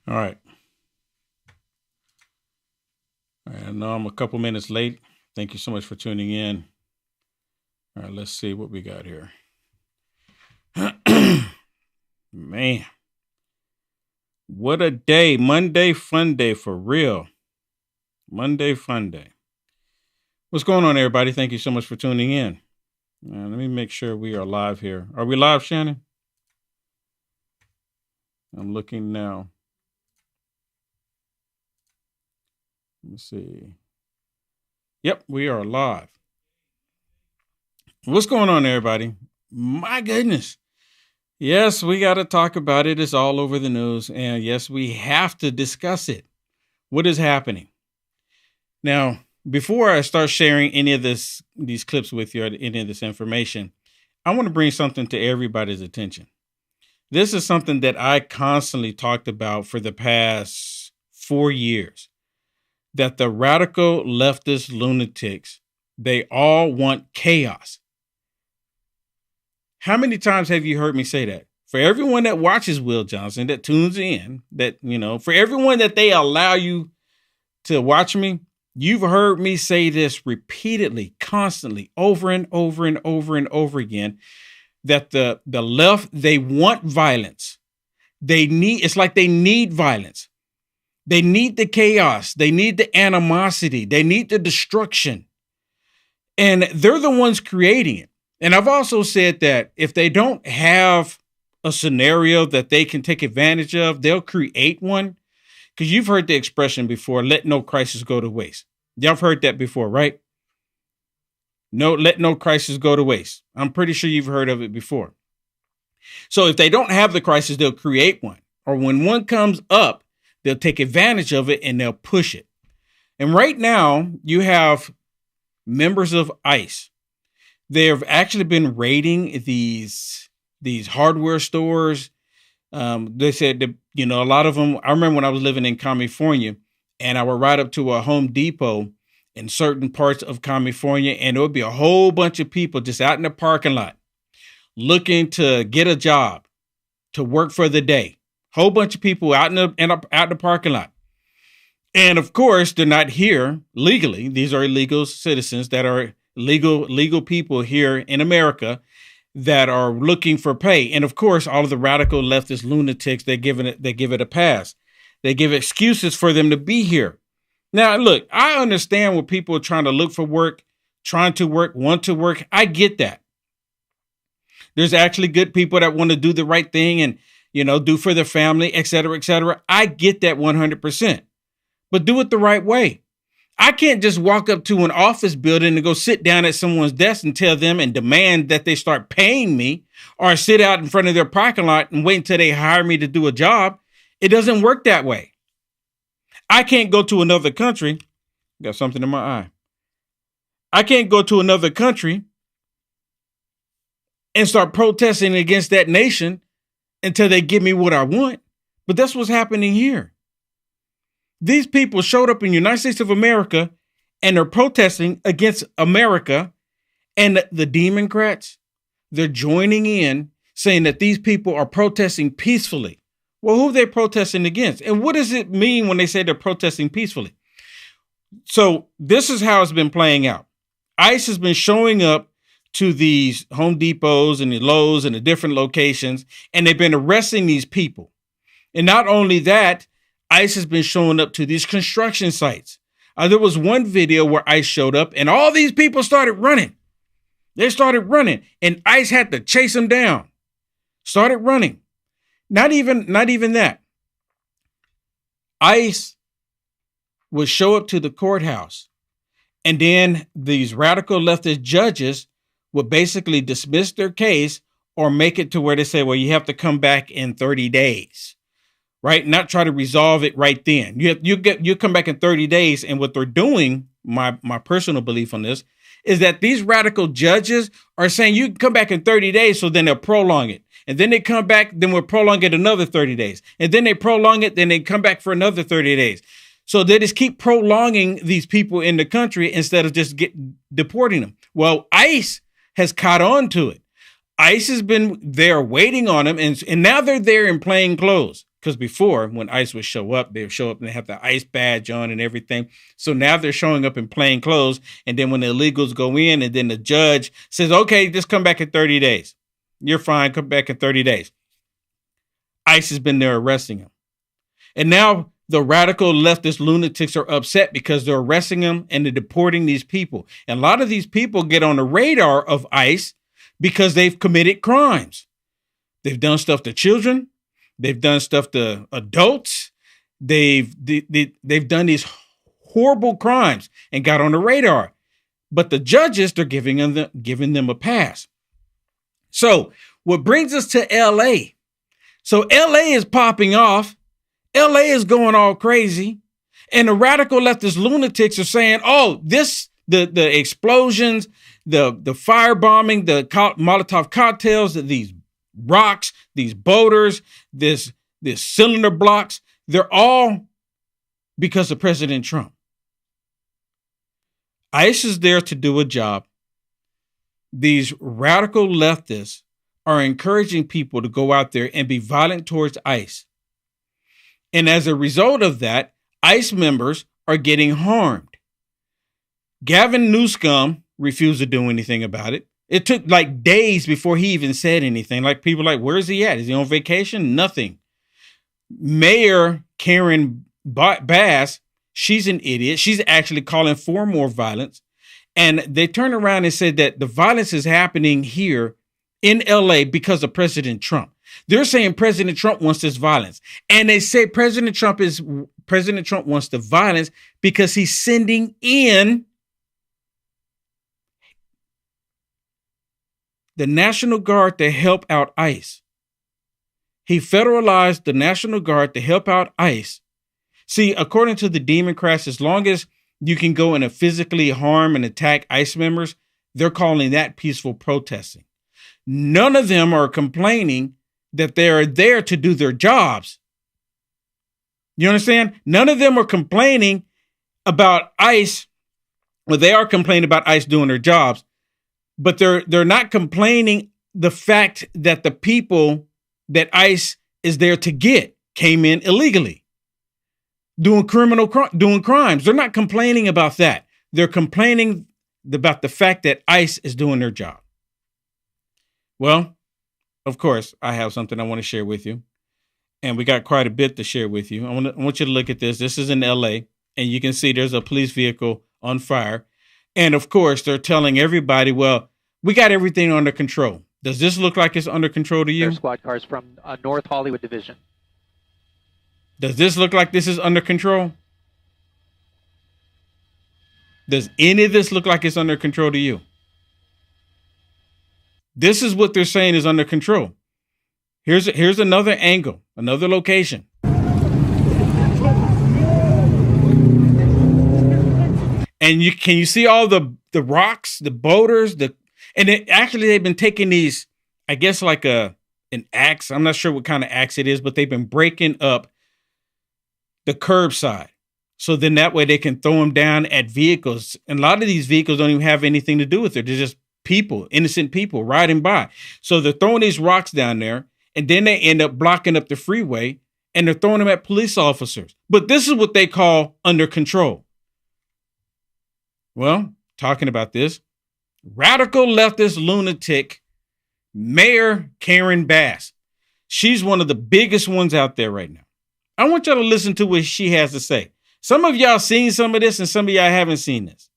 All right. I know I'm a couple minutes late. Thank you so much for tuning in. All right, let's see what we got here. Man, what a day. Monday fun day for real. Monday fun day. What's going on, everybody? Thank you so much for tuning in. Let me make sure we are live here. Are we live, Shannon? I'm looking now. Let me see. Yep, we are live. What's going on, everybody? My goodness. Yes, we got to talk about it. It's all over the news. And yes, we have to discuss it. What is happening? Now, before I start sharing any of these clips with you or any of this information, I want to bring something to everybody's attention. This is something that I constantly talked about for the past 4 years, that the radical leftist lunatics, they all want chaos. How many times have you heard me say that? For everyone that watches Will Johnson, that tunes in, that, for everyone that they allow you to watch me, you've heard me say this repeatedly, constantly, over and over and over and over again, that the left, they want violence. It's like they need violence. They need the chaos. They need the animosity. They need the destruction. And they're the ones creating it. And I've also said that if they don't have a scenario that they can take advantage of, they'll create one. Because you've heard the expression before, let no crisis go to waste. Y'all have heard that before, right? No, let no crisis go to waste. I'm pretty sure you've heard of it before. So if they don't have the crisis, they'll create one. Or when one comes up, they'll take advantage of it and they'll push it. And right now, you have members of ICE. They've actually been raiding these hardware stores. They said that, a lot of them, I remember when I was living in California and I would ride up to a Home Depot in certain parts of California, and there would be a whole bunch of people just out in the parking lot looking to get a job, to work for the day. Whole bunch of people out in the parking lot. And of course, they're not here legally. These are illegal citizens that are legal people here in America that are looking for pay. And of course, all of the radical leftist lunatics, they give it a pass. They give excuses for them to be here. Now, look, I understand when people are trying to look for work, trying to work, want to work. I get that. There's actually good people that want to do the right thing and, do for their family, et cetera, et cetera. I get that 100%, but do it the right way. I can't just walk up to an office building and go sit down at someone's desk and tell them and demand that they start paying me, or sit out in front of their parking lot and wait until they hire me to do a job. It doesn't work that way. I can't go to another country. Got something in my eye. I can't go to another country and start protesting against that nation until they give me what I want. But that's what's happening here. These people showed up in the United States of America and they're protesting against America, and the Demoncrats, they're joining in saying that these people are protesting peacefully. Well, who are they protesting against? And what does it mean when they say they're protesting peacefully? So this is how it's been playing out. ICE has been showing up to these Home Depots and the Lowe's and the different locations, and they've been arresting these people. And not only that, ICE has been showing up to these construction sites. There was one video where ICE showed up and all these people started running. They started running and ICE had to chase them down. Started running. Not even that. ICE would show up to the courthouse, and then these radical leftist judges would basically dismiss their case or make it to where they say, well, you have to come back in 30 days. Right? Not try to resolve it right then. You come back in 30 days. And what they're doing, my personal belief on this, is that these radical judges are saying you can come back in 30 days. So then they'll prolong it. And then they come back, then we'll prolong it another 30 days. And then they prolong it, then they come back for another 30 days. So they just keep prolonging these people in the country instead of just deporting them. Well, ICE has caught on to it. ICE has been there waiting on them. And now they're there in plain clothes. Because before, when ICE would show up, they would show up and they have the ICE badge on and everything. So now they're showing up in plain clothes. And then when the illegals go in, and then the judge says, okay, just come back in 30 days. You're fine. Come back in 30 days. ICE has been there arresting them. And now the radical leftist lunatics are upset because they're arresting them and they're deporting these people. And a lot of these people get on the radar of ICE because they've committed crimes. They've done stuff to children. They've done stuff to adults. They've done these horrible crimes and got on the radar. But the judges, they're giving them a pass. So what brings us to LA? So LA is popping off. LA is going all crazy. And the radical leftist lunatics are saying, oh, the explosions, the firebombing, the Molotov cocktails, these rocks, these boulders, this cylinder blocks, they're all because of President Trump. ICE is there to do a job. These radical leftists are encouraging people to go out there and be violent towards ICE. And as a result of that, ICE members are getting harmed. Gavin Newsom refused to do anything about it. It took like days before he even said anything. Like people like, where's he at? Is he on vacation? Nothing. Mayor Karen Bass, she's an idiot. She's actually calling for more violence. And they turned around and said that the violence is happening here in LA because of President Trump. They're saying President Trump wants this violence. And they say President Trump wants the violence because he's sending in the National Guard to help out ICE. He federalized the National Guard to help out ICE. See, according to the Demoncrats, as long as you can go and physically harm and attack ICE members, they're calling that peaceful protesting. None of them are complaining that they're there to do their jobs. You understand? None of them are complaining about ICE. Well, they are complaining about ICE doing their jobs, but they're not complaining the fact that the people that ICE is there to get came in illegally, doing crimes. They're not complaining about that. They're complaining about the fact that ICE is doing their job. Well, of course, I have something I want to share with you. And we got quite a bit to share with you. I want you to look at this. This is in LA, and you can see there's a police vehicle on fire. And of course, they're telling everybody, well, we got everything under control. Does this look like it's under control to you? Squad cars from North Hollywood Division. Does this look like this is under control? Does any of this look like it's under control to you? This is what they're saying is under control. Here's another angle, another location. And can you see all the rocks, the boulders, they've been taking these, I guess like an axe. I'm not sure what kind of axe it is, but they've been breaking up the curbside. So then that way they can throw them down at vehicles. And a lot of these vehicles don't even have anything to do with it. They're just people, innocent people riding by. So they're throwing these rocks down there, and then they end up blocking up the freeway, and they're throwing them at police officers. But this is what they call under control. Well, talking about this, radical leftist lunatic Mayor Karen Bass. She's one of the biggest ones out there right now. I want y'all to listen to what she has to say. Some of y'all seen some of this and some of y'all haven't seen this.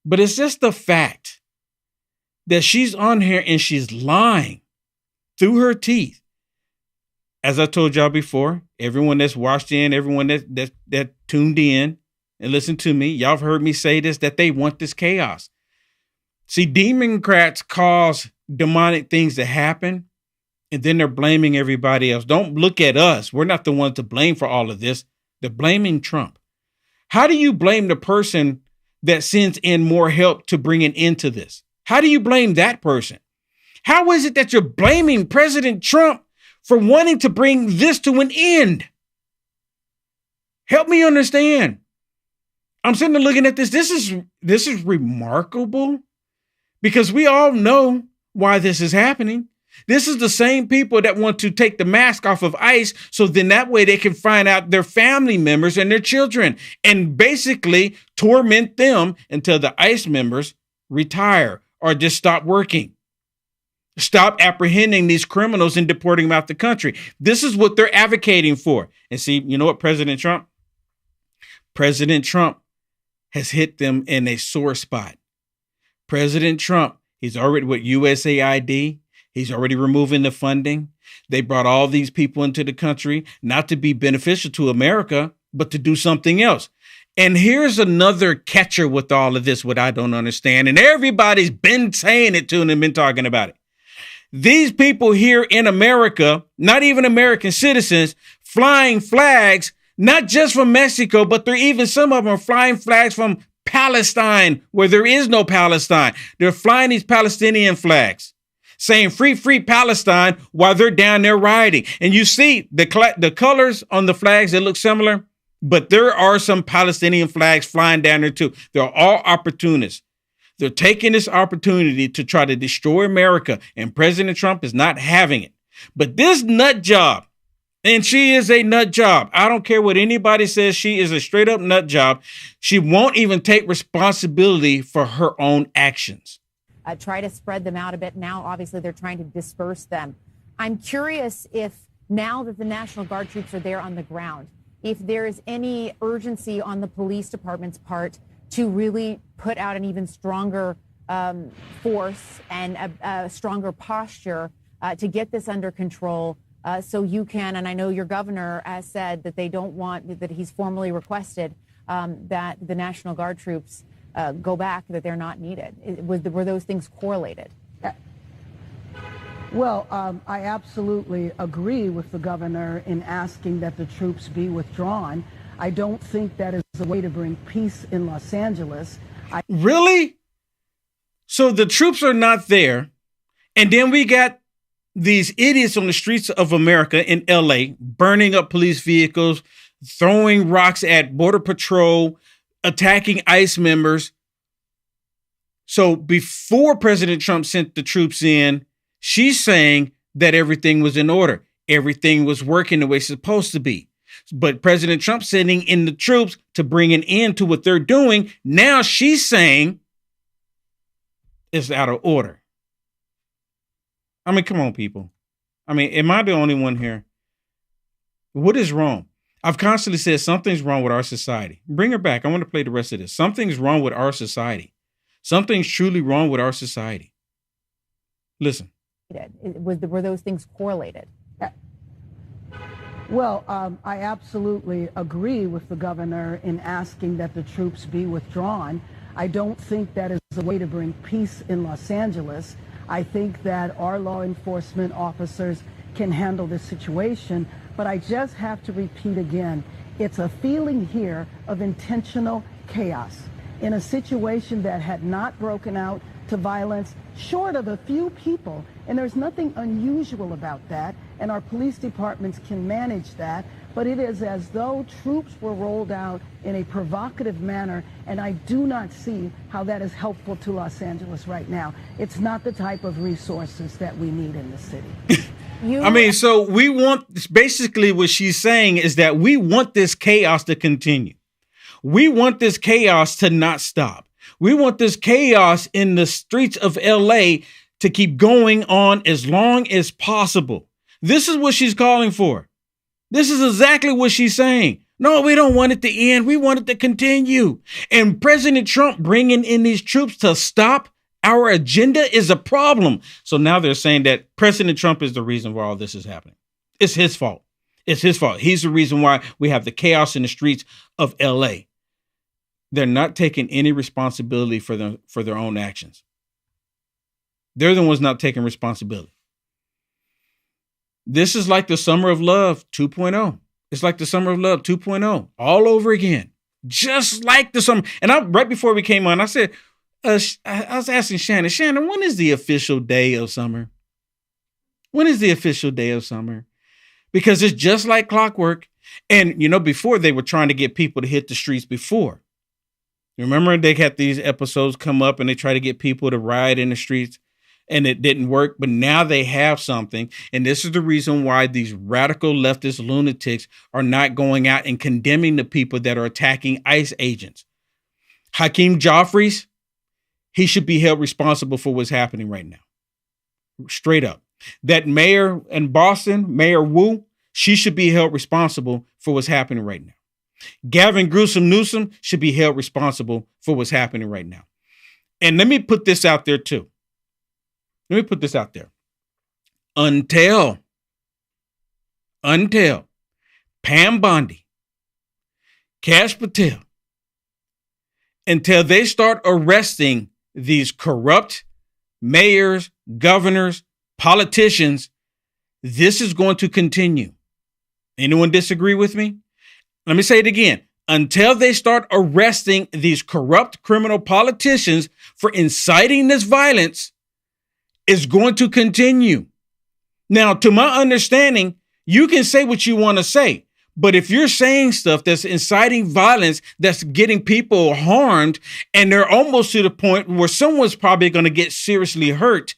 But it's just the fact that she's on here and she's lying through her teeth. As I told y'all before, everyone that's watched in, everyone that tuned in and listened to me, y'all have heard me say this, that they want this chaos. See, Demoncrats cause demonic things to happen, and then they're blaming everybody else. Don't look at us. We're not the ones to blame for all of this. They're blaming Trump. How do you blame the person that sends in more help to bring an end to this? How do you blame that person? How is it that you're blaming President Trump for wanting to bring this to an end? Help me understand. I'm sitting there looking at this. This is remarkable because we all know why this is happening. This is the same people that want to take the mask off of ICE so then that way they can find out their family members and their children and basically torment them until the ICE members retire or just stop working. Stop apprehending these criminals and deporting them out the country. This is what they're advocating for. And see, you know what, President Trump has hit them in a sore spot. President Trump, he's already with USAID. He's already removing the funding. They brought all these people into the country, not to be beneficial to America, but to do something else. And here's another catcher with all of this, what I don't understand. And everybody's been saying it to them and been talking about it. These people here in America, not even American citizens, flying flags, not just from Mexico, but they're even some of them are flying flags from Palestine, where there is no Palestine. They're flying these Palestinian flags, saying free, free Palestine while they're down there rioting. And you see the colors on the flags, they look similar, but there are some Palestinian flags flying down there too. They're all opportunists. They're taking this opportunity to try to destroy America, and President Trump is not having it. But this nut job, and she is a nut job. I don't care what anybody says. She is a straight up nut job. She won't even take responsibility for her own actions. Try to spread them out a bit. Now, obviously, they're trying to disperse them. I'm curious if now that the National Guard troops are there on the ground, if there is any urgency on the police department's part to really put out an even stronger force and a stronger posture to get this under control. So you can, and I know your governor has said that they don't want, that he's formally requested that the National Guard troops go back, that they're not needed. Were those things correlated? Well, I absolutely agree with the governor in asking that the troops be withdrawn. I don't think that is a way to bring peace in Los Angeles. Really? So the troops are not there. And then we got these idiots on the streets of America in LA, burning up police vehicles, throwing rocks at Border Patrol, attacking ICE members. So before President Trump sent the troops in, she's saying that everything was in order. Everything was working the way it's supposed to be. But President Trump sending in the troops to bring an end to what they're doing. Now she's saying it's out of order. I mean, come on, people. I mean, am I the only one here? What is wrong? I've constantly said something's wrong with our society. Bring her back. I want to play the rest of this. Something's wrong with our society. Something's truly wrong with our society. Listen. Were those things correlated? Well, I absolutely agree with the governor in asking that the troops be withdrawn. I don't think that is a way to bring peace in Los Angeles. I think that our law enforcement officers can handle this situation, but I just have to repeat again, it's a feeling here of intentional chaos in a situation that had not broken out to violence, short of a few people, and there's nothing unusual about that, and our police departments can manage that, but it is as though troops were rolled out in a provocative manner, and I do not see how that is helpful to Los Angeles right now. It's not the type of resources that we need in the city. I mean, so we want, basically what she's saying is that we want this chaos to continue. We want this chaos to not stop. We want this chaos in the streets of LA to keep going on as long as possible. This is what she's calling for. This is exactly what she's saying. No, we don't want it to end. We want it to continue. And President Trump bringing in these troops to stop our agenda is a problem. So now they're saying that President Trump is the reason why all this is happening. It's his fault. It's his fault. He's the reason why we have the chaos in the streets of LA. They're not taking any responsibility for their own actions. They're the ones not taking responsibility. This is like the Summer of Love 2.0. It's like the Summer of Love 2.0 all over again. Just like the summer. And right before we came on, I said, I was asking Shannon, when is the official day of summer? When is the official day of summer? Because it's just like clockwork. And, you know, before they were trying to get people to hit the streets before. You remember they had these episodes come up and they try to get people to riot in the streets. and it didn't work, but now they have something. And this is the reason why these radical leftist lunatics are not going out and condemning the people that are attacking ICE agents. Hakeem Jeffries, he should be held responsible for what's happening right now. Straight up. That mayor in Boston, Mayor Wu, she should be held responsible for what's happening right now. Gavin Newsom should be held responsible for what's happening right now. And let me put this out there too. Until Pam Bondi, Kash Patel, until they start arresting these corrupt mayors, governors, politicians, this is going to continue. Anyone disagree with me? Let me say it again. Until they start arresting these corrupt criminal politicians for inciting this violence, is going to continue. Now, to my understanding, you can say what you want to say, but if you're saying stuff that's inciting violence, that's getting people harmed, and they're almost to the point where someone's probably going to get seriously hurt,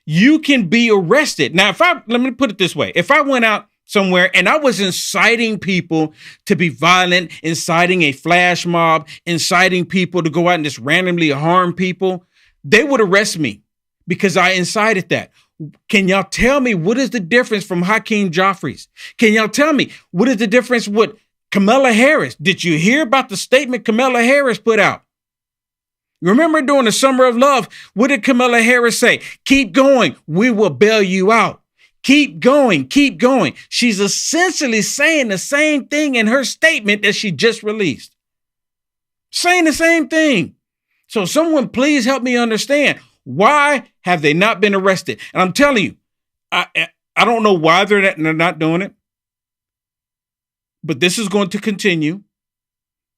you can be arrested. Now, let me put it this way. If I went out somewhere and I was inciting people to be violent, inciting a flash mob, inciting people to go out and just randomly harm people, they would arrest me because I incited that. Can y'all tell me what is the difference from Hakeem Jeffries? Can y'all tell me what is the difference with Kamala Harris? Did you hear about the statement Kamala Harris put out? Remember during the Summer of Love, what did Kamala Harris say? Keep going. We will bail you out. Keep going. Keep going. She's essentially saying the same thing in her statement that she just released. Saying the same thing. So someone please help me understand. Why have they not been arrested? And I'm telling you, I don't know why they're not doing it, but this is going to continue.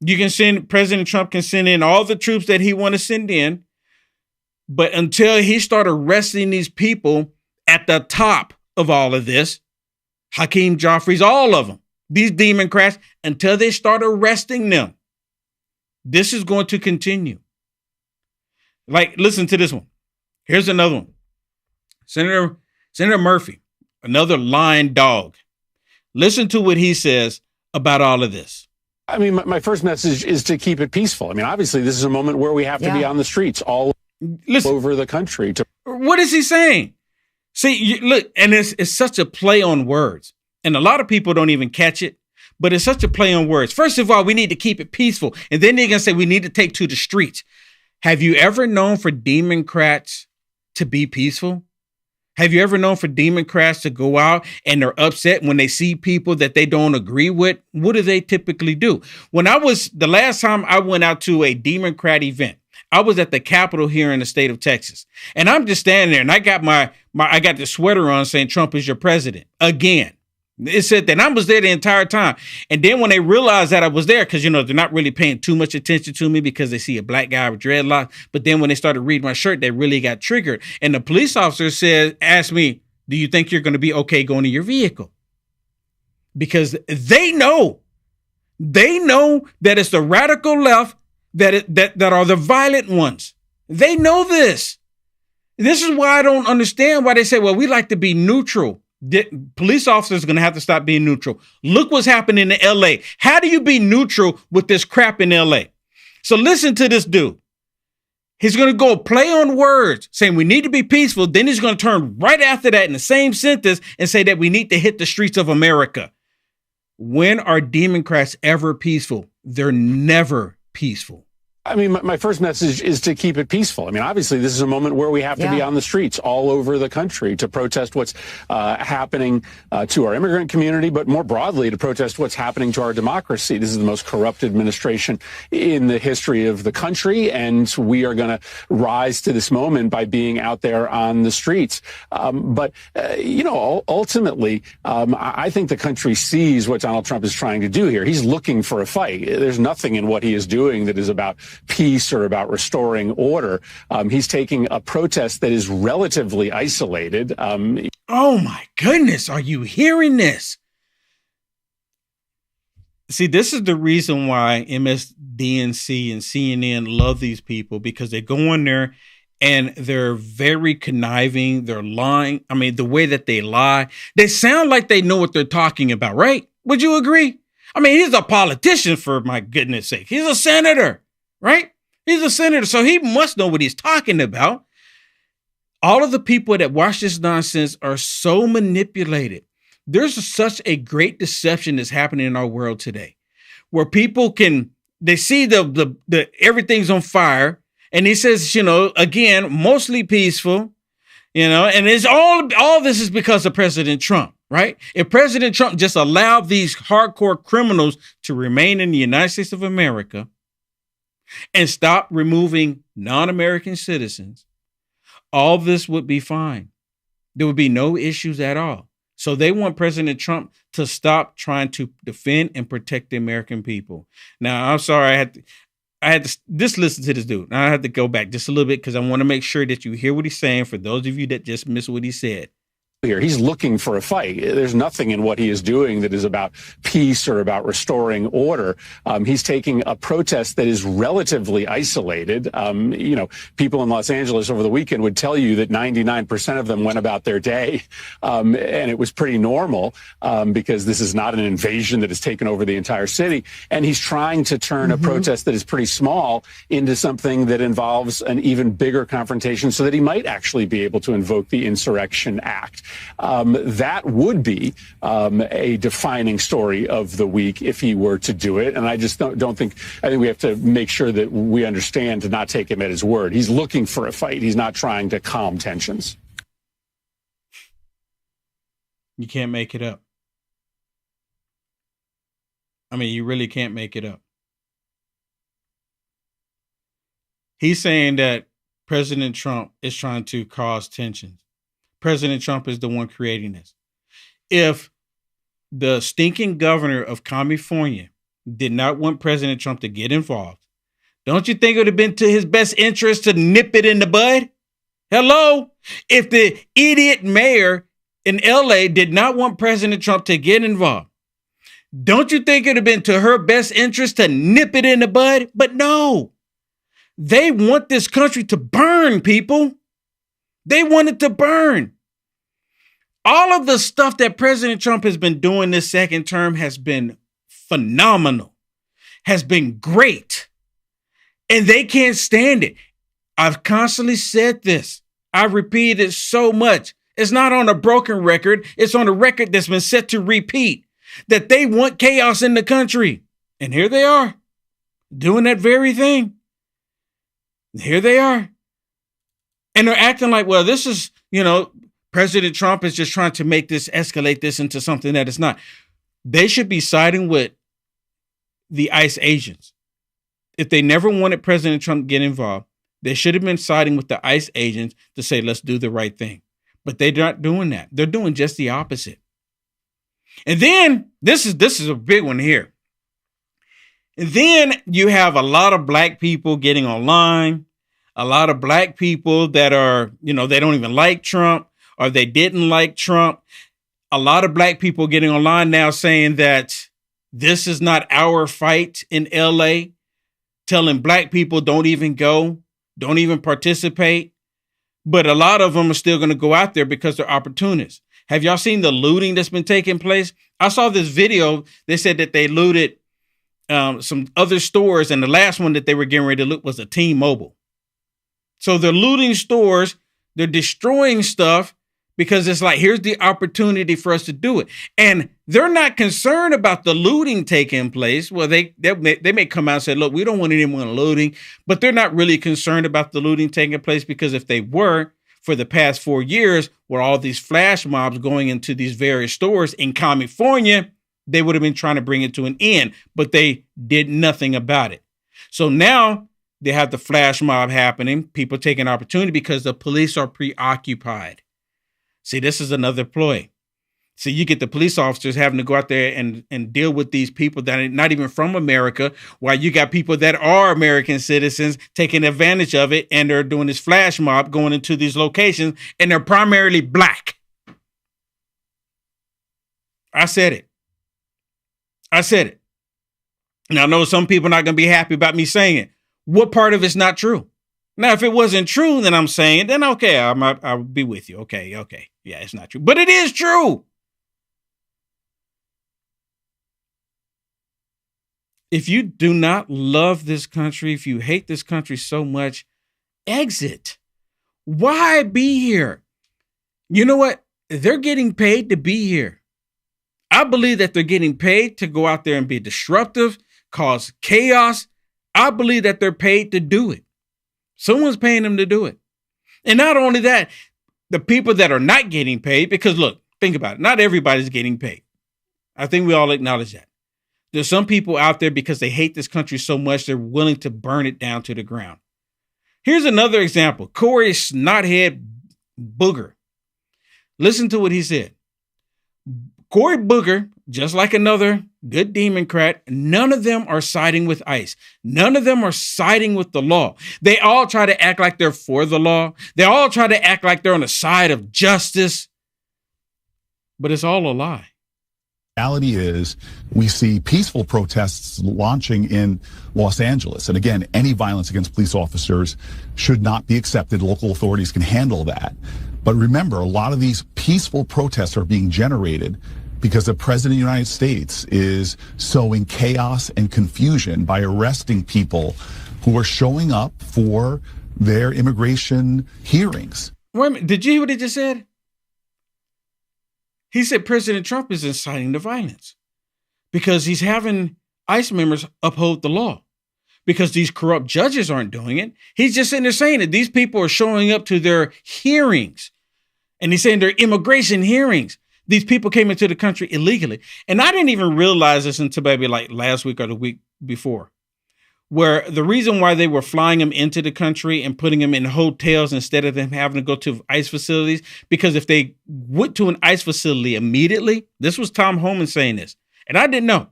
President Trump can send in all the troops that he want to send in, but until he start arresting these people at the top of all of this, Hakeem Jeffries, all of them, these Demoncrats, until they start arresting them, this is going to continue. Like, listen to this one. Here's another one. Senator Murphy, another lying dog. Listen to what he says about all of this. I mean, my first message is to keep it peaceful. I mean, obviously, this is a moment where we have to be on the streets all over the country. What is he saying? See, look, and it's such a play on words. And a lot of people don't even catch it, but it's such a play on words. First of all, we need to keep it peaceful. And then they're going to say we need to take to the streets. Have you ever known for Demoncrats to be peaceful? Have you ever known for Demoncrats to go out and they're upset when they see people that they don't agree with? What do they typically do? The last time I went out to a Democrat event, I was at the Capitol here in the state of Texas. And I'm just standing there and I got I got the sweater on saying Trump is your president again. It said that I was there the entire time. And then when they realized that I was there, because, they're not really paying too much attention to me because they see a black guy with dreadlocks. But then when they started reading my shirt, they really got triggered. And the police officer asked me, do you think you're going to be okay going to your vehicle? Because they know that it's the radical left that are the violent ones. They know this. This is why I don't understand why they say, well, we like to be neutral. Police officers are going to have to stop being neutral. Look what's happening in LA. How do you be neutral with this crap in LA? So listen to this dude. He's going to go play on words saying we need to be peaceful. Then he's going to turn right after that in the same sentence and say that we need to hit the streets of America. When are Democrats ever peaceful? They're never peaceful. I mean, my first message is to keep it peaceful. I mean, obviously, this is a moment where we have to be on the streets all over the country to protest what's happening to our immigrant community, but more broadly to protest what's happening to our democracy. This is the most corrupt administration in the history of the country, and we are going to rise to this moment by being out there on the streets. But ultimately, I think the country sees what Donald Trump is trying to do here. He's looking for a fight. There's nothing in what he is doing that is about peace or about restoring order. He's taking a protest that is relatively isolated. Oh my goodness. Are you hearing this? See, this is the reason why MSDNC and CNN love these people, because they go in there and they're very conniving. They're lying. I mean, the way that they lie, they sound like they know what they're talking about, right? Would you agree? I mean, he's a politician, for my goodness sake. He's a senator, right? He's a senator, so he must know what he's talking about. All of the people that watch this nonsense are so manipulated. There's such a great deception that's happening in our world today, where people they see the everything's on fire, and he says, again, mostly peaceful, and it's all this is because of President Trump, right? If President Trump just allowed these hardcore criminals to remain in the United States of America and stop removing non-American citizens, all this would be fine. There would be no issues at all. So they want President Trump to stop trying to defend and protect the American people. Now, I'm sorry, I had to just listen to this dude. Now I have to go back just a little bit because I want to make sure that you hear what he's saying for those of you that just missed what he said. Here, he's looking for a fight. There's nothing in what he is doing that is about peace or about restoring order. He's taking a protest that is relatively isolated. People in Los Angeles over the weekend would tell you that 99% of them went about their day, and it was pretty normal because this is not an invasion that has taken over the entire city. And he's trying to turn a protest that is pretty small into something that involves an even bigger confrontation so that he might actually be able to invoke the Insurrection Act. That would be a defining story of the week if he were to do it. And I just don't think, I think we have to make sure that we understand to not take him at his word. He's looking for a fight. He's not trying to calm tensions. You can't make it up. I mean, you really can't make it up. He's saying that President Trump is trying to cause tensions. President Trump is the one creating this. If the stinking governor of California did not want President Trump to get involved, don't you think it would have been to his best interest to nip it in the bud? Hello? If the idiot mayor in LA did not want President Trump to get involved, don't you think it would have been to her best interest to nip it in the bud? But no, they want this country to burn, people. They want it to burn. All of the stuff that President Trump has been doing this second term has been phenomenal, has been great, and they can't stand it. I've constantly said this. I've repeated it so much. It's not on a broken record. It's on a record that's been set to repeat, that they want chaos in the country. And here they are doing that very thing. Here they are. And they're acting like, well, this is, President Trump is just trying to make this, escalate this into something that it's not. They should be siding with the ICE agents. If they never wanted President Trump to get involved, they should have been siding with the ICE agents to say, let's do the right thing. But they're not doing that. They're doing just the opposite. And then this is a big one here. And then you have a lot of black people getting online. A lot of black people that are, they don't even like Trump or they didn't like Trump. A lot of black people getting online now saying that this is not our fight in LA, telling black people don't even go, don't even participate. But a lot of them are still going to go out there because they're opportunists. Have y'all seen the looting that's been taking place? I saw this video. They said that they looted some other stores, and the last one that they were getting ready to loot was a T-Mobile. So they're looting stores, they're destroying stuff because it's like, here's the opportunity for us to do it. And they're not concerned about the looting taking place. Well, they may come out and say, look, we don't want anyone looting, but they're not really concerned about the looting taking place because if they were, for the past 4 years, where all these flash mobs going into these various stores in California, they would have been trying to bring it to an end, but they did nothing about it. So now they have the flash mob happening, people taking opportunity because the police are preoccupied. See, this is another ploy. So you get the police officers having to go out there and deal with these people that are not even from America, while you got people that are American citizens taking advantage of it, and they're doing this flash mob going into these locations, and they're primarily black. I said it. Now, I know some people are not going to be happy about me saying it. What part of it's not true? Now, if it wasn't true, then I'm saying, then okay, I'll be with you. Okay. Yeah, it's not true. But it is true. If you do not love this country, if you hate this country so much, exit. Why be here? You know what? They're getting paid to be here. I believe that they're getting paid to go out there and be disruptive, cause chaos. I believe that they're paid to do it. Someone's paying them to do it. And not only that, the people that are not getting paid, because look, think about it. Not everybody's getting paid. I think we all acknowledge that. There's some people out there because they hate this country so much, they're willing to burn it down to the ground. Here's another example. Corey Snothead Booger. Listen to what he said. Cory Booger, just like another good Democrat, none of them are siding with ICE. None of them are siding with the law. They all try to act like they're for the law. They all try to act like they're on the side of justice. But it's all a lie. Reality is we see peaceful protests launching in Los Angeles. And again, any violence against police officers should not be accepted. Local authorities can handle that. But remember, a lot of these peaceful protests are being generated because the president of the United States is sowing chaos and confusion by arresting people who are showing up for their immigration hearings. Wait a minute, did you hear what he just said? He said President Trump is inciting the violence because he's having ICE members uphold the law because these corrupt judges aren't doing it. He's just sitting there saying that these people are showing up to their hearings, and he's saying their immigration hearings. These people came into the country illegally. And I didn't even realize this until maybe like last week or the week before, where the reason why they were flying them into the country and putting them in hotels instead of them having to go to ICE facilities, because if they went to an ICE facility immediately, this was Tom Homan saying this, and I didn't know.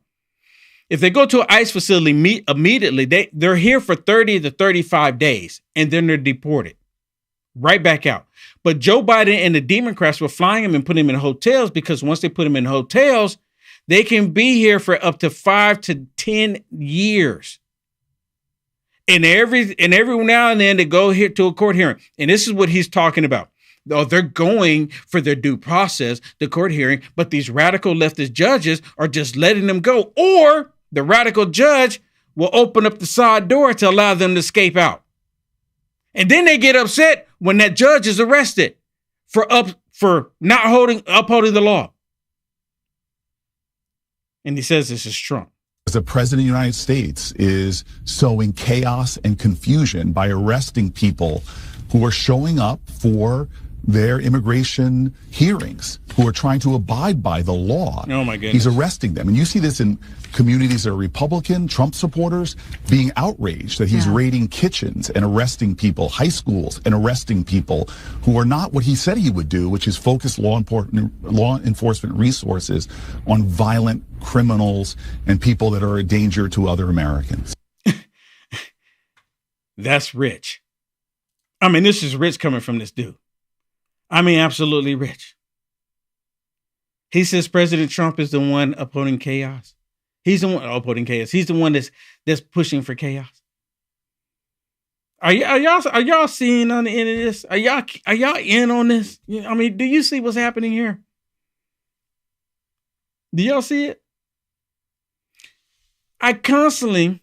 If they go to an ICE facility immediately, they're here for 30 to 35 days, and then they're deported right back out. But Joe Biden and the Demoncrats were flying them and putting them in hotels because once they put them in hotels, they can be here for up to 5 to 10 years. And every now and then they go here to a court hearing. And this is what he's talking about. Oh, they're going for their due process, the court hearing, but these radical leftist judges are just letting them go. Or the radical judge will open up the side door to allow them to escape out. And then they get upset when that judge is arrested for not upholding the law. And he says this is Trump. The president of the United States is sowing chaos and confusion by arresting people who are showing up for their immigration hearings, who are trying to abide by the law. Oh my goodness. He's arresting them. And you see this in communities that are Republican, Trump supporters, being outraged that he's raiding kitchens and arresting people, high schools and arresting people who are not what he said he would do, which is focus law enforcement resources on violent criminals and people that are a danger to other Americans. That's rich. I mean, this is rich coming from this dude. I mean, absolutely rich. He says President Trump is the one upholding chaos. He's the one upholding chaos. He's the one that's pushing for chaos. Are y'all seeing on the end of this? Are y'all in on this? I mean, do you see what's happening here? Do y'all see it? I've constantly,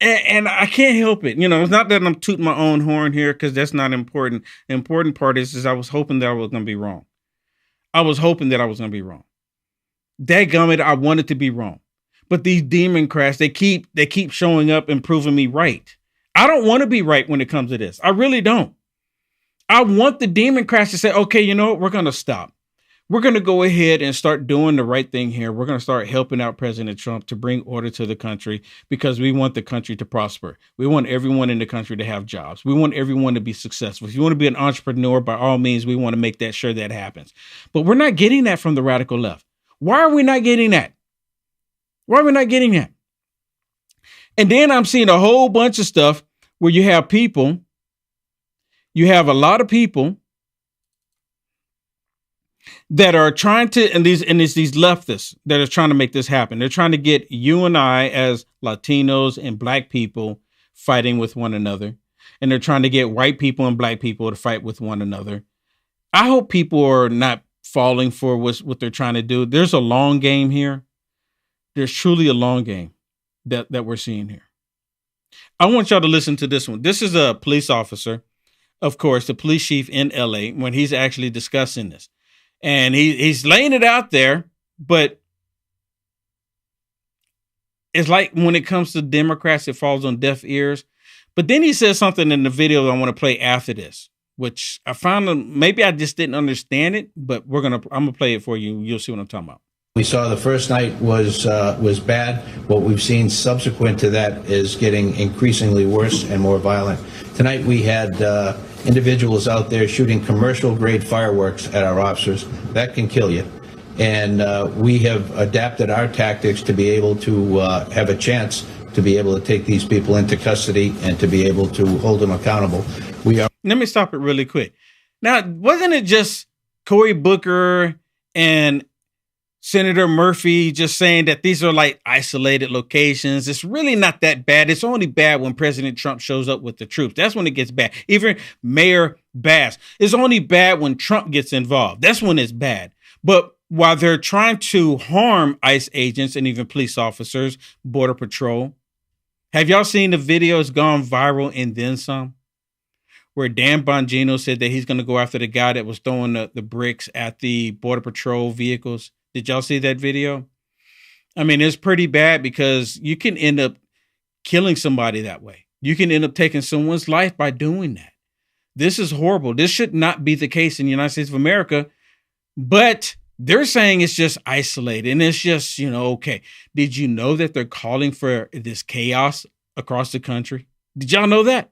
and I can't help it. You know, it's not that I'm tooting my own horn here because that's not important. The important part is I was hoping that I was going to be wrong. Dadgummit, I wanted to be wrong. But these Demoncrats, they keep showing up and proving me right. I don't want to be right when it comes to this. I really don't. I want the Demoncrats to say, okay, you know what? We're going to stop. We're going to go ahead and start doing the right thing here. We're going to start helping out President Trump to bring order to the country because we want the country to prosper. We want everyone in the country to have jobs. We want everyone to be successful. If you want to be an entrepreneur, by all means, we want to make that sure that happens. But we're not getting that from the radical left. Why are we not getting that? And then I'm seeing a whole bunch of stuff where you have a lot of people that are trying to, and it's these leftists that are trying to make this happen. They're trying to get you and I as Latinos and Black people fighting with one another, and they're trying to get white people and black people to fight with one another. I hope people are not falling for what they're trying to do. There's a long game here. There's truly a long game that we're seeing here. I want y'all to listen to this one. This is a police officer, of course, the police chief in LA, when he's actually discussing this. And he's laying it out there, but it's like when it comes to Democrats, it falls on deaf ears. But then he says something in the video that I want to play after this, which I found maybe I just didn't understand it, but I'm gonna play it for you. You'll see what I'm talking about. We saw the first night was bad. What we've seen subsequent to that is getting increasingly worse and more violent. Tonight we had individuals out there shooting commercial-grade fireworks at our officers. That can kill you. And we have adapted our tactics to be able to have a chance to be able to take these people into custody and to be able to hold them accountable. Let me stop it really quick. Now, wasn't it just Cory Booker and Senator Murphy just saying that these are like isolated locations? It's really not that bad. It's only bad when President Trump shows up with the troops. That's when it gets bad. Even Mayor Bass. It's only bad when Trump gets involved. That's when it's bad. But while they're trying to harm ICE agents and even police officers, Border Patrol, have y'all seen the videos gone viral and then some? Where Dan Bongino said that he's going to go after the guy that was throwing the bricks at the Border Patrol vehicles. Did y'all see that video? I mean, it's pretty bad because you can end up killing somebody that way. You can end up taking someone's life by doing that. This is horrible. This should not be the case in the United States of America, but they're saying it's just isolated and it's just, okay. Did you know that they're calling for this chaos across the country? Did y'all know that?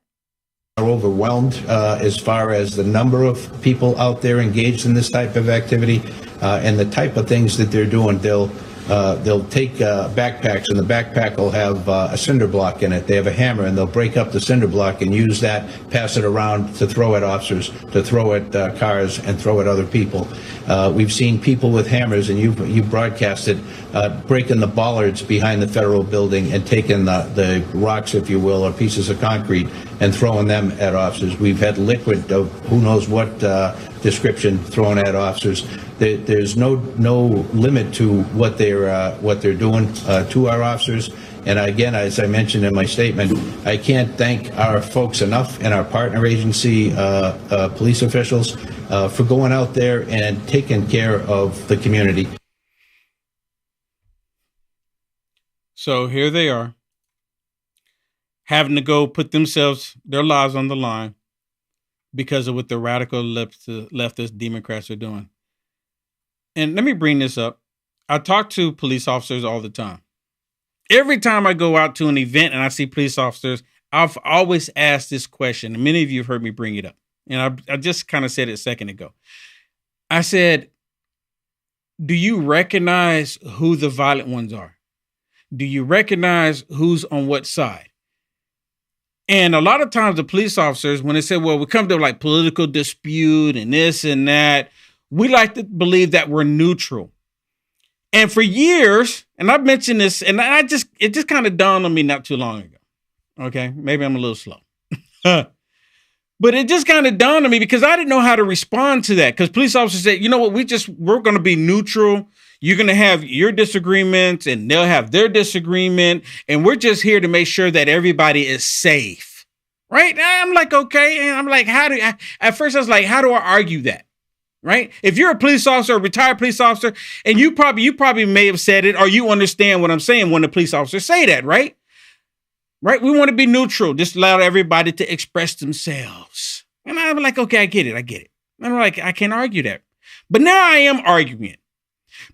Are overwhelmed as far as the number of people out there engaged in this type of activity and the type of things that they're doing. They'll take backpacks, and the backpack will have a cinder block in it. They have a hammer, and they'll break up the cinder block and use that, pass it around to throw at officers, to throw at cars, and throw at other people. We've seen people with hammers, and you broadcasted, breaking the bollards behind the federal building and taking the rocks, if you will, or pieces of concrete, and throwing them at officers. We've had liquid of who knows what description thrown at officers. There's no limit to what they're doing to our officers. And again, as I mentioned in my statement, I can't thank our folks enough and our partner agency police officials for going out there and taking care of the community. So here they are, having to go put their lives on the line because of what the radical leftist Democrats are doing. And let me bring this up. I talk to police officers all the time. Every time I go out to an event and I see police officers, I've always asked this question. And many of you have heard me bring it up. And I just kind of said it a second ago. I said, do you recognize who the violent ones are? Do you recognize who's on what side? And a lot of times the police officers, when they say, well, we come to like political dispute and this and that, we like to believe that we're neutral. And for years, and I've mentioned this, and it just kind of dawned on me not too long ago. Okay, maybe I'm a little slow. But it just kind of dawned on me because I didn't know how to respond to that. Because police officers said, you know what, we're going to be neutral. You're going to have your disagreements and they'll have their disagreement. And we're just here to make sure that everybody is safe. Right? And I'm like, okay. And I'm like, at first I was like, how do I argue that? Right? If you're a police officer, a retired police officer, and you probably may have said it, or you understand what I'm saying when the police officers say that, right? Right? We want to be neutral. Just allow everybody to express themselves. And I'm like, okay, I get it. And I'm like, I can't argue that. But now I am arguing it.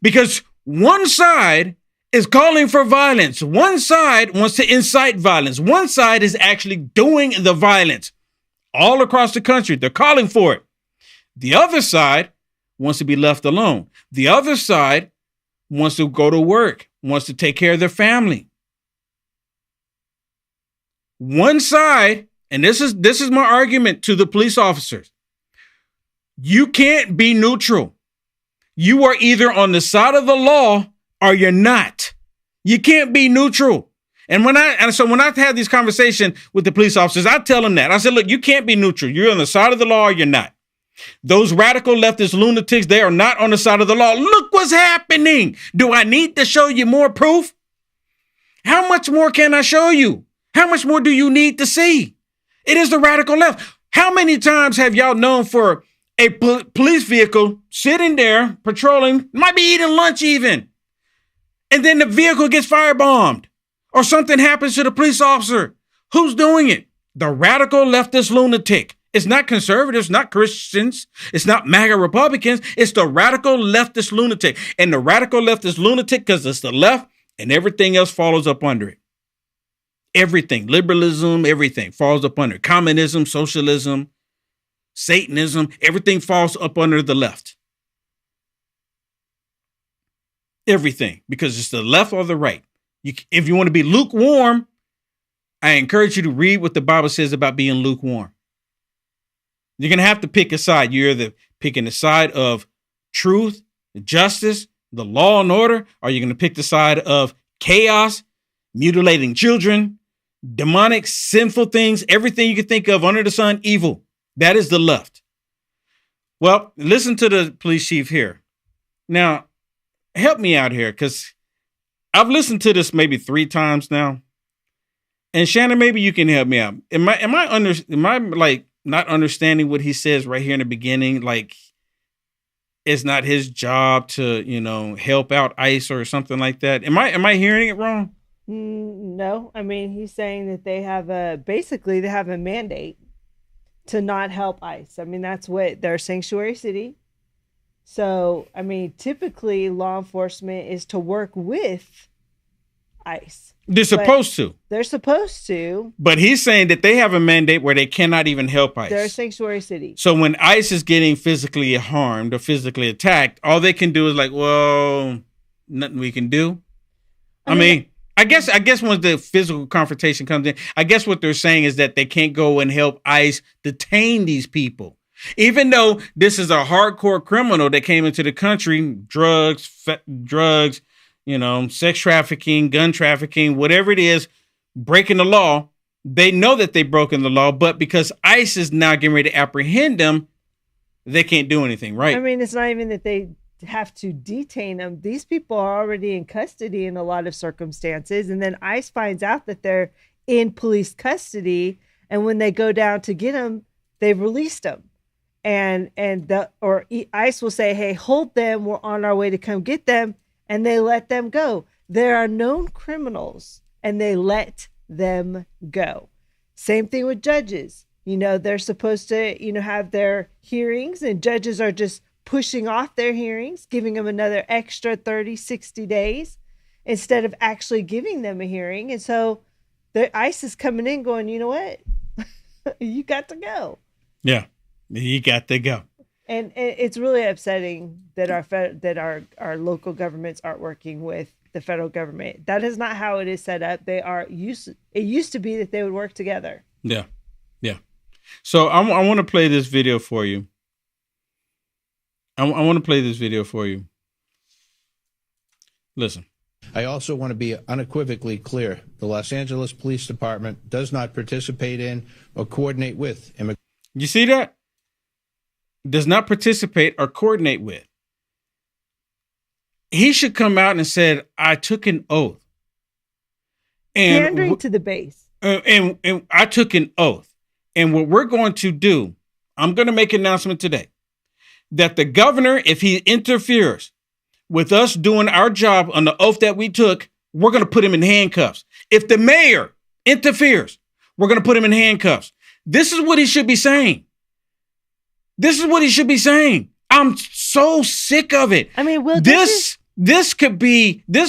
Because one side is calling for violence. One side wants to incite violence. One side is actually doing the violence. All across the country, they're calling for it. The other side wants to be left alone. The other side wants to go to work, wants to take care of their family. One side, and this is my argument to the police officers. You can't be neutral. You are either on the side of the law or you're not. You can't be neutral. And when I have these conversations with the police officers, I tell them that. I said, look, you can't be neutral. You're on the side of the law or you're not. Those radical leftist lunatics, they are not on the side of the law. Look what's happening. Do I need to show you more proof? How much more can I show you? How much more do you need to see? It is the radical left. How many times have y'all known for a police vehicle sitting there patrolling, might be eating lunch even, and then the vehicle gets firebombed or something happens to the police officer? Who's doing it? The radical leftist lunatic. It's not conservatives, not Christians. It's not MAGA Republicans. It's the radical leftist lunatic. And the radical leftist lunatic, because it's the left and everything else follows up under it. Everything, liberalism, everything falls up under it. Communism, socialism, Satanism, everything falls up under the left. Everything, because it's the left or the right. If you want to be lukewarm, I encourage you to read what the Bible says about being lukewarm. You're going to have to pick a side. You're either picking the side of truth, justice, the law and order, or you're going to pick the side of chaos, mutilating children, demonic, sinful things, everything you can think of under the sun, evil. That is the left. Well, listen to the police chief here. Now, help me out here, because I've listened to this maybe 3 times now. And Shannon, maybe you can help me out. Am I like not understanding what he says right here in the beginning? Like, it's not his job to, help out ICE or something like that. Am I hearing it wrong? No. I mean, he's saying that they have a mandate to not help ICE. I mean, that's what they're a sanctuary city. So, I mean, typically law enforcement is to work with ICE. They're supposed to. They're supposed to. But he's saying that they have a mandate where they cannot even help ICE. They're a sanctuary city. So when ICE is getting physically harmed or physically attacked, all they can do is like, well, nothing we can do. I mean, I guess once the physical confrontation comes in, I guess what they're saying is that they can't go and help ICE detain these people. Even though this is a hardcore criminal that came into the country, drugs, sex trafficking, gun trafficking, whatever it is, breaking the law, they know that they've broken the law, but because ICE is now getting ready to apprehend them, they can't do anything, right? I mean, it's not even that they have to detain them. These people are already in custody in a lot of circumstances, and then ICE finds out that they're in police custody, and when they go down to get them, they've released them. And ICE will say, hey, hold them, we're on our way to come get them, and they let them go. There are known criminals, and they let them go. Same thing with judges. They're supposed to, have their hearings, and judges are just pushing off their hearings, giving them another extra 30, 60 days instead of actually giving them a hearing. And so the ICE is coming in going, you know what? You got to go. Yeah, you got to go. And it's really upsetting that our local governments aren't working with the federal government. That is not how it is set up. It used to be that they would work together. Yeah. Yeah. So I want to play this video for you. I want to play this video for you. Listen. I also want to be unequivocally clear. The Los Angeles Police Department does not participate in or coordinate with immigrants. You see that? Does not participate or coordinate with. He should come out and said, I took an oath. And pandering to the base. And I took an oath. And what we're going to do, I'm going to make an announcement today that the governor, if he interferes with us doing our job on the oath that we took, we're going to put him in handcuffs. If the mayor interferes, we're going to put him in handcuffs. This is what he should be saying. This is what he should be saying. I'm so sick of it. I mean, this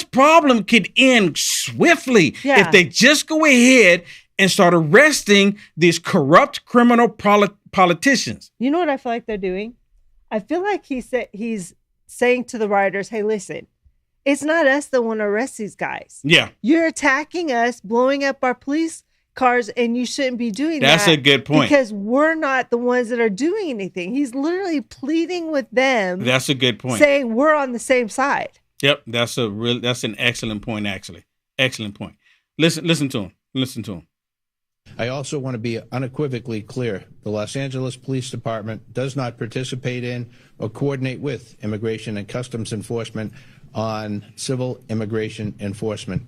problem could end swiftly if they just go ahead and start arresting these corrupt criminal politicians. You know what I feel like they're doing? I feel like he's saying to the rioters, hey, listen, it's not us that want to arrest these guys. Yeah. You're attacking us, blowing up our police cars, and you shouldn't be doing that. That's a good point. Because we're not the ones that are doing anything. He's literally pleading with them. That's a good point. Saying we're on the same side. Yep. That's an excellent point, actually. Excellent point. Listen to him. Listen to him. I also want to be unequivocally clear. The Los Angeles Police Department does not participate in or coordinate with Immigration and Customs Enforcement on civil immigration enforcement.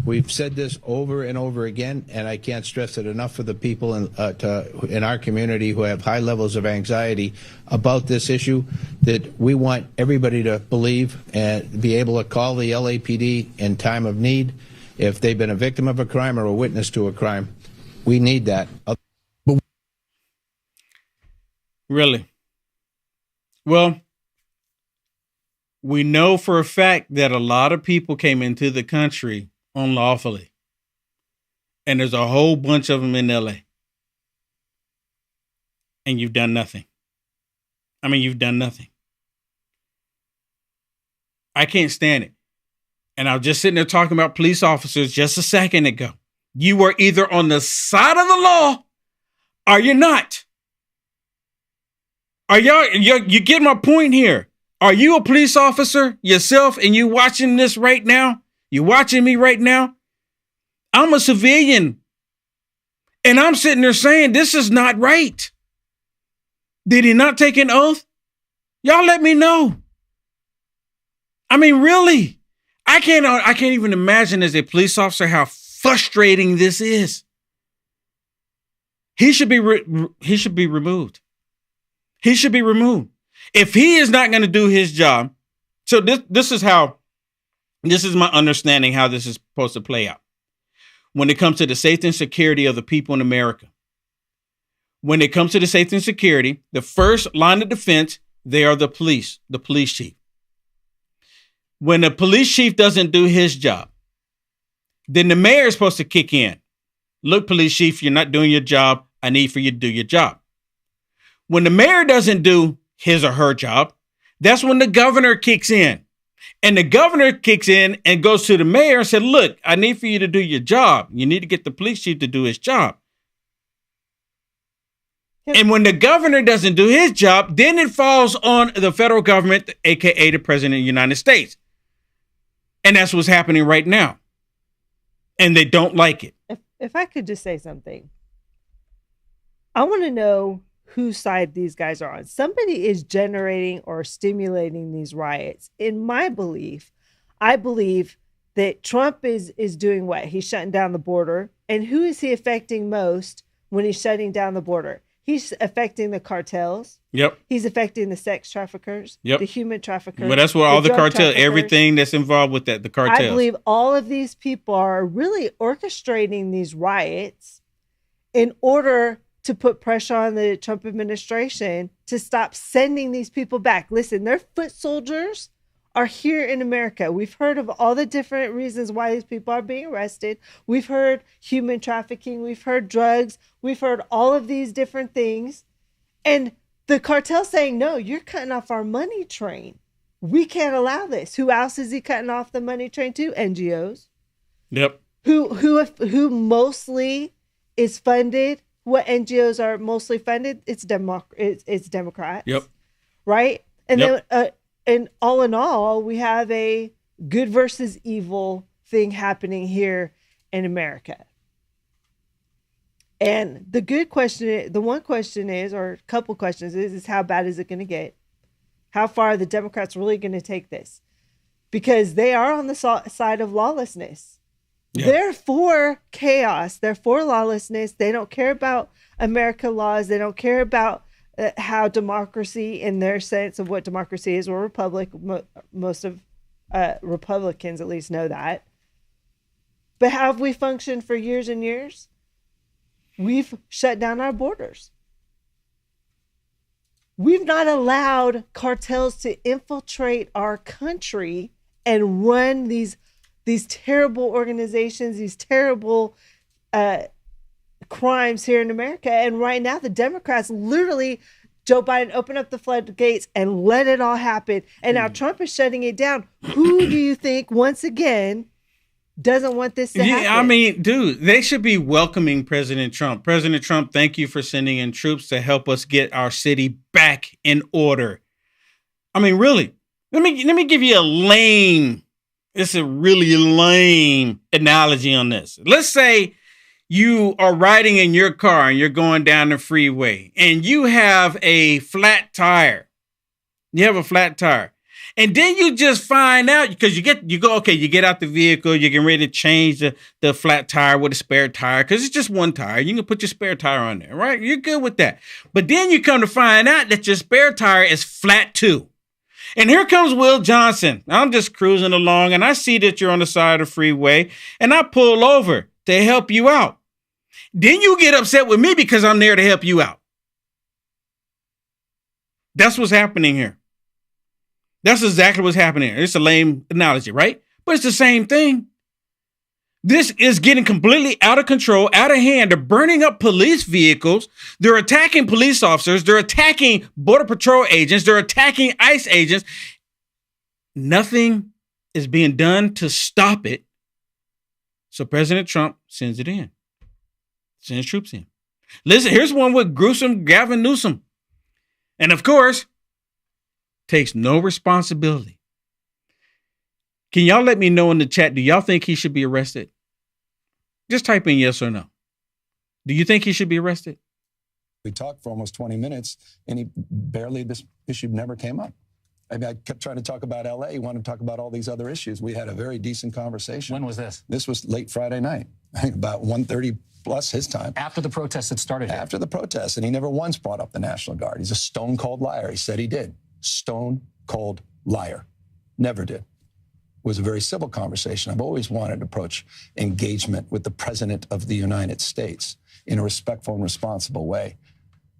We've said this over and over again, and I can't stress it enough for the people in our community who have high levels of anxiety about this issue, that we want everybody to believe and be able to call the LAPD in time of need if they've been a victim of a crime or a witness to a crime. We need that. Really? Well, we know for a fact that a lot of people came into the country unlawfully. And there's a whole bunch of them in LA. And you've done nothing. I mean, you've done nothing. I can't stand it. And I was just sitting there talking about police officers just a second ago. You are either on the side of the law or you're not. Are you get my point here? Are you a police officer yourself and you watching this right now? You watching me right now? I'm a civilian. And I'm sitting there saying this is not right. Did he not take an oath? Y'all let me know. I mean, really? I can't even imagine as a police officer how frustrating this is. He should be removed. He should be removed. If he is not going to do his job, so this is my understanding how this is supposed to play out. When it comes to the safety and security of the people in America, when it comes to the safety and security, the first line of defense, they are the police chief. When the police chief doesn't do his job, then the mayor is supposed to kick in. Look, police chief, you're not doing your job. I need for you to do your job. When the mayor doesn't do his or her job, that's when the governor kicks in. And the governor kicks in and goes to the mayor and said, look, I need for you to do your job. You need to get the police chief to do his job. Yep. And when the governor doesn't do his job, then it falls on the federal government, aka the president of the United States. And that's what's happening right now. And they don't like it. If I could just say something, I want to know whose side these guys are on. Somebody is generating or stimulating these riots. In my belief, I believe that Trump is doing what? He's shutting down the border. And who is he affecting most when he's shutting down the border? He's affecting the cartels. Yep. He's affecting the sex traffickers. Yep. The human traffickers. Well, that's what all the cartels, everything that's involved with that, the cartels. I believe all of these people are really orchestrating these riots in order to put pressure on the Trump administration to stop sending these people back. Listen, their foot soldiers are here in America. We've heard of all the different reasons why these people are being arrested. We've heard human trafficking. We've heard drugs. We've heard all of these different things. And the cartel saying, no, you're cutting off our money train. We can't allow this. Who else is he cutting off the money train to? NGOs. Yep. Who mostly is funded? What NGOs are mostly funded? It's Democrats. Yep. Right? And yep. Then, and all in all, we have a good versus evil thing happening here in America. And the one question is, or a couple questions is how bad is it going to get? How far are the Democrats really going to take this? Because they are on the side of lawlessness. Yeah. They're for chaos. They're for lawlessness. They don't care about American laws. They don't care about how democracy, in their sense of what democracy is, or republic. Most of Republicans at least know that. But how have we functioned for years and years? We've shut down our borders. We've not allowed cartels to infiltrate our country and run these terrible organizations, these terrible crimes here in America. And right now, the Democrats literally, Joe Biden opened up the floodgates and let it all happen. And now Trump is shutting it down. Who do you think, once again, doesn't want this to happen? I mean, dude, they should be welcoming President Trump. President Trump, thank you for sending in troops to help us get our city back in order. I mean, really, let me give you a lame It's a really lame analogy on this. Let's say you are riding in your car and you're going down the freeway and you have a flat tire. You have a flat tire. And then you just find out because you get out the vehicle, you're getting ready to change the flat tire with a spare tire because it's just one tire. You can put your spare tire on there, right? You're good with that. But then you come to find out that your spare tire is flat too. And here comes Will Johnson. I'm just cruising along and I see that you're on the side of the freeway and I pull over to help you out. Then you get upset with me because I'm there to help you out. That's what's happening here. That's exactly what's happening here. It's a lame analogy, right? But it's the same thing. This is getting completely out of control, out of hand. They're burning up police vehicles. They're attacking police officers. They're attacking Border Patrol agents. They're attacking ICE agents. Nothing is being done to stop it. So President Trump sends it in. Sends troops in. Listen, here's one with gruesome Gavin Newsom. And of course, takes no responsibility. Can y'all let me know in the chat, do y'all think he should be arrested? Just type in yes or no. Do you think he should be arrested? We talked for almost 20 minutes and this issue never came up. I mean, I kept trying to talk about LA. He wanted to talk about all these other issues. We had a very decent conversation. When was this? This was late Friday night, I think about 1:30 plus his time. After the protests had started here. After the protests, and he never once brought up the National Guard. He's a stone cold liar. He said he did. Stone cold liar. Never did. It was a very civil conversation. I've always wanted to approach engagement with the President of the United States in a respectful and responsible way.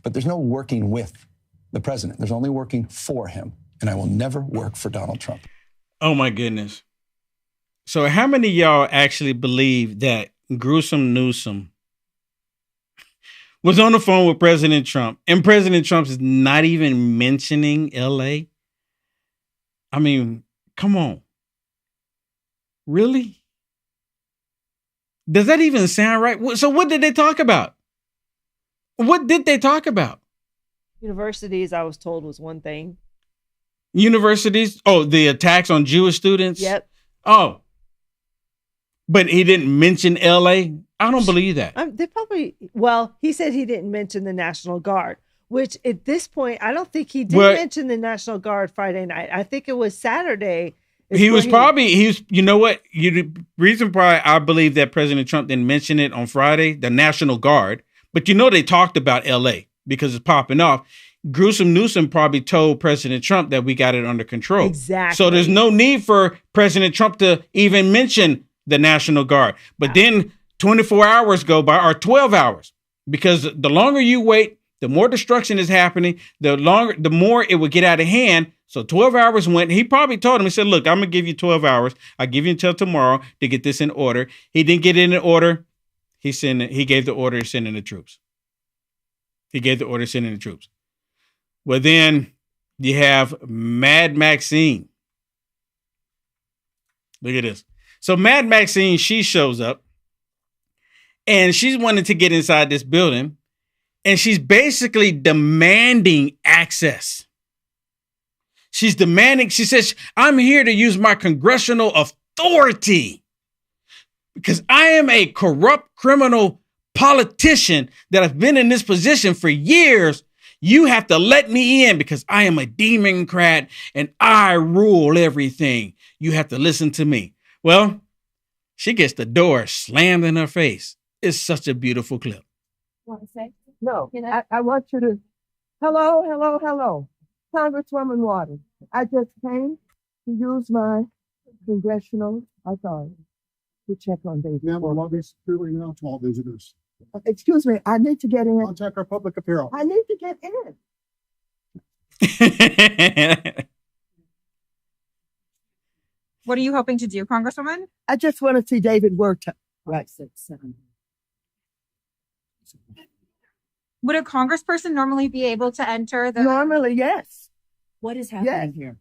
But there's no working with the President. There's only working for him. And I will never work for Donald Trump. Oh, my goodness. So how many of y'all actually believe that gruesome Newsom was on the phone with President Trump and President Trump is not even mentioning LA? I mean, come on. Really? Does that even sound right? So what did they talk about? What did they talk about? Universities, I was told, was one thing. Universities? Oh, the attacks on Jewish students? Yep. Oh. But he didn't mention LA? I don't believe that. He said he didn't mention the National Guard, which at this point, I don't think he did mention the National Guard Friday night. I think it was Saturday. You know what? The reason why I believe that President Trump didn't mention it on Friday, the National Guard, but they talked about LA because it's popping off. Gruesome Newsom probably told President Trump that we got it under control. Exactly. So there's no need for President Trump to even mention the National Guard. But then 24 hours go by, or 12 hours, because the longer you wait, the more destruction is happening, the more it will get out of hand. So 12 hours went. He probably told him, he said, look, I'm going to give you 12 hours. I'll give you until tomorrow to get this in order. He didn't get it in order. He gave the order sending the troops. Well, then you have Mad Maxine. Look at this. So Mad Maxine, she shows up and she's wanting to get inside this building and she's basically demanding access. She says, I'm here to use my congressional authority because I am a corrupt criminal politician that have been in this position for years. You have to let me in because I am a Democrat and I rule everything. You have to listen to me. Well, she gets the door slammed in her face. It's such a beautiful clip. Want to say? No, I want you to, hello. Congresswoman Waters, I just came to use my congressional authority to check on David. We have a lobby securely now to all visitors. Excuse me, I need to get in. Contact our public apparel. I need to get in. What are you hoping to do, Congresswoman? I just want to see David Werta. Right, 6, 7. Would a congressperson normally be able to enter the... Normally, yes. What is happening here?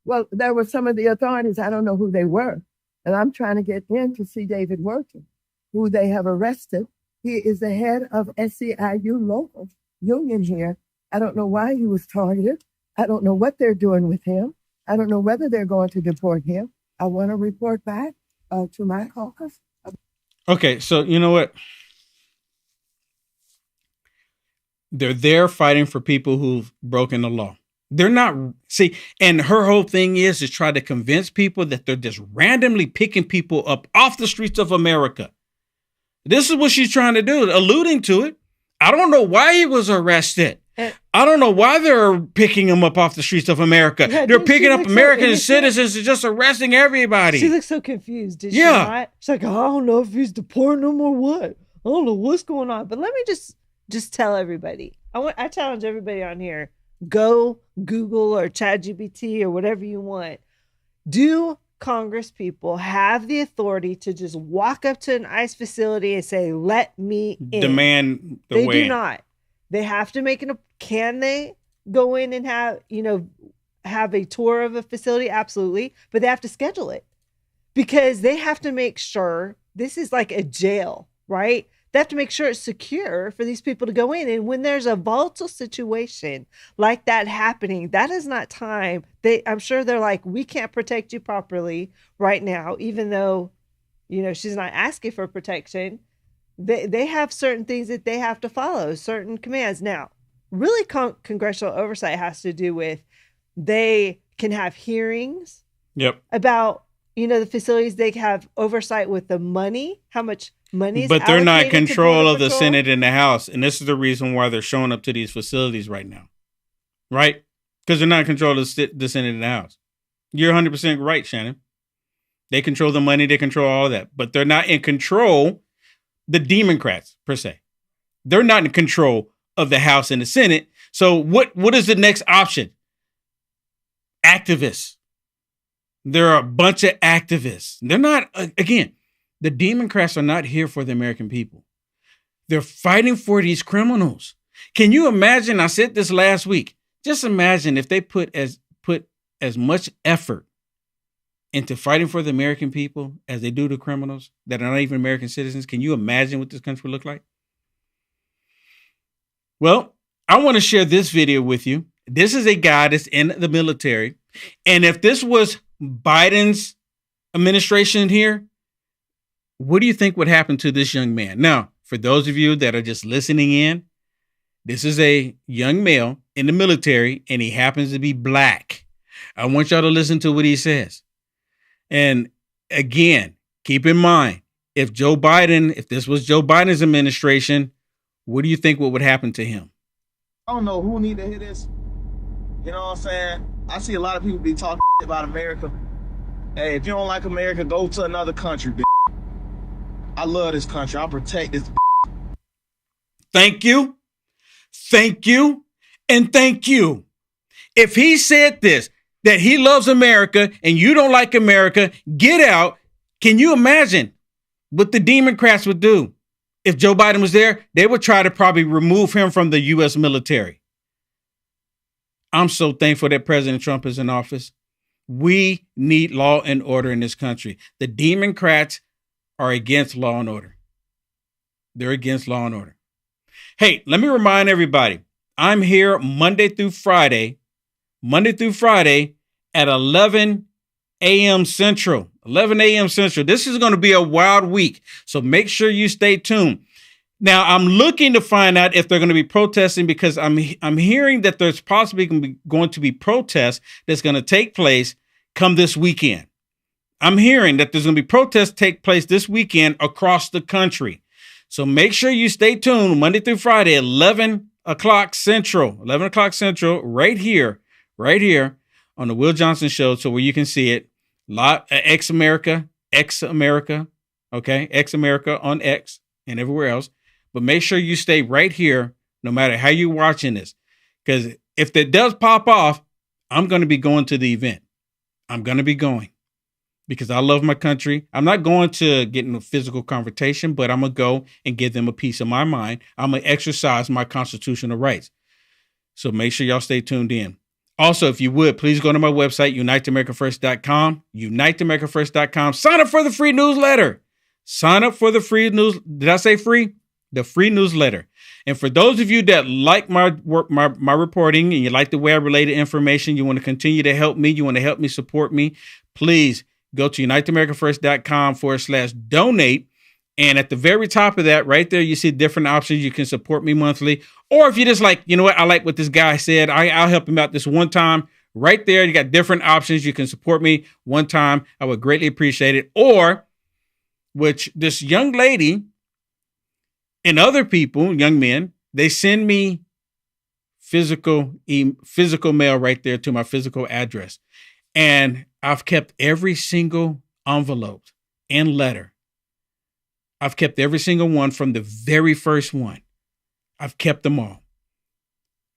Well, there were some of the authorities, I don't know who they were, and I'm trying to get in to see David Werta, who they have arrested. He is the head of SEIU local union here. I don't know why he was targeted. I don't know what they're doing with him. I don't know whether they're going to deport him. I want to report back to my caucus. Okay, so you know what? They're there fighting for people who've broken the law. They're not, see, and her whole thing is to try to convince people that they're just randomly picking people up off the streets of America. This is what she's trying to do, alluding to it. I don't know why he was arrested. I don't know why they're picking him up off the streets of America. Yeah, they're picking up American so citizens and just arresting everybody. She looks so confused, did she not? She's like, I don't know if he's deporting them or what. I don't know what's going on. But let me just tell everybody. I challenge everybody on here. Go Google or ChatGPT or whatever you want. Do Congress people have the authority to just walk up to an ICE facility and say, let me in? Demand the They way do not. They have to make can they go in and have a tour of a facility? Absolutely. But they have to schedule it because they have to make sure this is like a jail, right? They have to make sure it's secure for these people to go in. And when there's a volatile situation like that happening, that is not time. I'm sure they're like, we can't protect you properly right now, even though, she's not asking for protection. They have certain things that they have to follow, certain commands. Now, really congressional oversight has to do with they can have hearings about, the facilities. They have oversight with the money, how much money is but they're not in allocated to control Border of the Patrol. Senate and the House. And this is the reason why they're showing up to these facilities right now. Right? Because they're not in control of the Senate and the House. You're 100% right, Shannon. They control the money. They control all of that. But they're not in control, the Demoncrats, per se. They're not in control of the House and the Senate. So what is the next option? Activists. There are a bunch of activists. They're not, again, the Demoncrats are not here for the American people. They're fighting for these criminals. Can you imagine? I said this last week. Just imagine if they put as much effort into fighting for the American people as they do the criminals that are not even American citizens. Can you imagine what this country would look like? Well, I want to share this video with you. This is a guy that's in the military. And if this was Biden's administration here, what do you think would happen to this young man? Now, for those of you that are just listening in, this is a young male in the military, and he happens to be black. I want y'all to listen to what he says. And again, keep in mind, if this was Joe Biden's administration, what do you think what would happen to him? I don't know who need to hear this. You know what I'm saying? I see a lot of people be talking about America. Hey, if you don't like America, go to another country, bitch. I love this country. I'll protect this. Thank you. Thank you. And thank you. If he said this, that he loves America and you don't like America, get out. Can you imagine what the Demoncrats would do? If Joe Biden was there, they would try to probably remove him from the U.S. military. I'm so thankful that President Trump is in office. We need law and order in this country. The Demoncrats are against law and order. They're against law and order. Hey, let me remind everybody, I'm here Monday through Friday at 11 a.m. Central. 11 a.m. Central. This is going to be a wild week, so make sure you stay tuned. Now, I'm looking to find out if they're going to be protesting because I'm hearing that there's possibly going to be protests that's going to take place come this weekend. I'm hearing that there's going to be protests take place this weekend across the country. So make sure you stay tuned Monday through Friday, 11 o'clock Central, right here on the Will Johnson Show. So where you can see it, X America, okay? X America on X and everywhere else. But make sure you stay right here, no matter how you're watching this. Because if that does pop off, I'm going to be going to the event. I'm going to be going because I love my country. I'm not going to get in a physical confrontation, but I'm going to go and give them a piece of my mind. I'm going to exercise my constitutional rights. So make sure y'all stay tuned in. Also, if you would, please go to my website, uniteamericafirst.com, uniteamericafirst.com. Sign up for the free newsletter. Sign up for the free news. Did I say free? The free newsletter. And for those of you that like my work, my reporting, and you like the way I relate information, you want to continue to help me, you want to help me support me, please go to uniteamericafirst.com/donate. And at the very top of that, right there, you see different options. You can support me monthly. Or if you just like, you know what, I like what this guy said, I'll help him out this one time. Right there, you got different options. You can support me one time. I would greatly appreciate it. Or, which this young lady and other people, young men, they send me physical mail right there to my physical address. And I've kept every single envelope and letter. I've kept every single one from the very first one. I've kept them all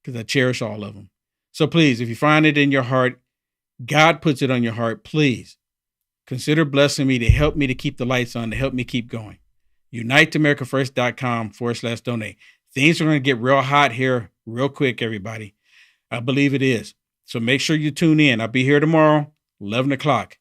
because I cherish all of them. So please, if you find it in your heart, God puts it on your heart, please consider blessing me to help me to keep the lights on, to help me keep going. uniteamericafirst.com/donate. Things are going to get real hot here real quick, everybody. I believe it is. So make sure you tune in. I'll be here tomorrow, 11 o'clock.